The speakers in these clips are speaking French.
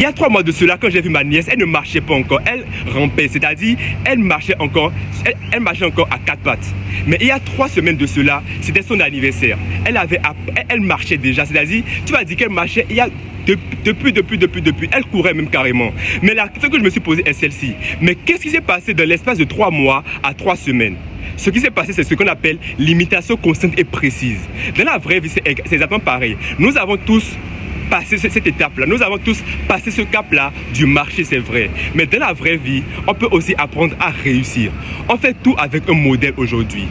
Il y a 3 mois de cela, quand j'ai vu ma nièce, elle ne marchait pas encore, elle rampait, c'est-à-dire elle marchait encore à 4 pattes. Mais il y a 3 semaines de cela, c'était son anniversaire. Elle marchait déjà, c'est-à-dire, tu vas dire qu'elle marchait il y a depuis, elle courait même carrément. Mais la question que je me suis posée est celle-ci. Mais qu'est-ce qui s'est passé dans l'espace de 3 mois à 3 semaines? Ce qui s'est passé, c'est ce qu'on appelle l'imitation constante et précise. Dans la vraie vie, c'est exactement pareil. Nous avons tous passé cette étape-là. Nous avons tous passé ce cap-là du marché, c'est vrai. Mais dans la vraie vie, on peut aussi apprendre à réussir. On fait tout avec un modèle aujourd'hui.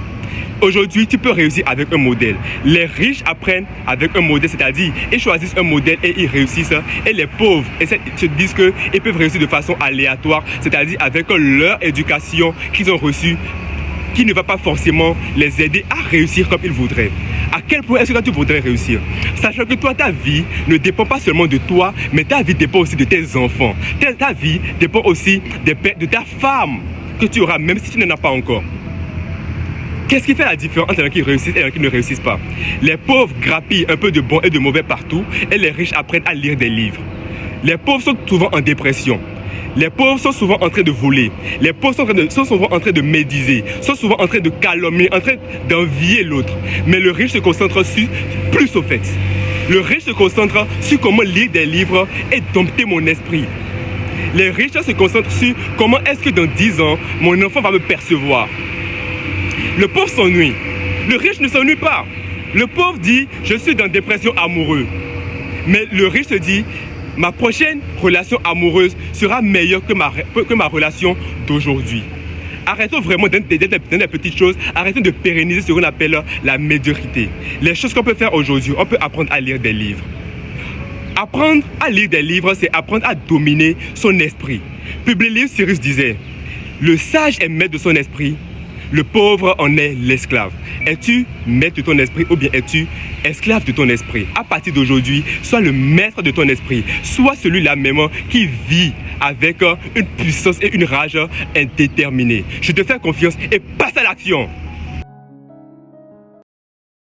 Aujourd'hui, tu peux réussir avec un modèle. Les riches apprennent avec un modèle, c'est-à-dire ils choisissent un modèle et ils réussissent. Et les pauvres se disent qu'ils peuvent réussir de façon aléatoire, c'est-à-dire avec leur éducation qu'ils ont reçue, qui ne va pas forcément les aider à réussir comme ils voudraient. À quel point est-ce que tu voudrais réussir? Sachant que toi, ta vie ne dépend pas seulement de toi, mais ta vie dépend aussi de tes enfants. Ta vie dépend aussi de ta femme que tu auras, même si tu n'en as pas encore. Qu'est-ce qui fait la différence entre les gens qui réussissent et les gens qui ne réussissent pas? Les pauvres grappillent un peu de bon et de mauvais partout, et les riches apprennent à lire des livres. Les pauvres sont souvent en dépression. Les pauvres sont souvent en train de voler. Les pauvres sont souvent en train de médiser, sont souvent en train de calomnier, en train d'envier l'autre. Mais le riche se concentre plus au fait. Le riche se concentre sur comment lire des livres et dompter mon esprit. Les riches se concentrent sur comment est-ce que dans 10 ans, mon enfant va me percevoir. Le pauvre s'ennuie. Le riche ne s'ennuie pas. Le pauvre dit, je suis dans dépression amoureuse. Mais le riche se dit, ma prochaine relation amoureuse sera meilleure que ma relation d'aujourd'hui. Arrêtons vraiment d'être des petites choses. Arrêtons de pérenniser ce qu'on appelle la médiocrité. Les choses qu'on peut faire aujourd'hui, on peut apprendre à lire des livres. Apprendre à lire des livres, c'est apprendre à dominer son esprit. Publius Cyrus disait, le sage est maître de son esprit, le pauvre en est l'esclave. Es-tu maître de ton esprit ou bien es-tu esclave de ton esprit? À partir d'aujourd'hui, sois le maître de ton esprit. Sois celui-là même qui vit avec une puissance et une rage indéterminée. Je te fais confiance et passe à l'action.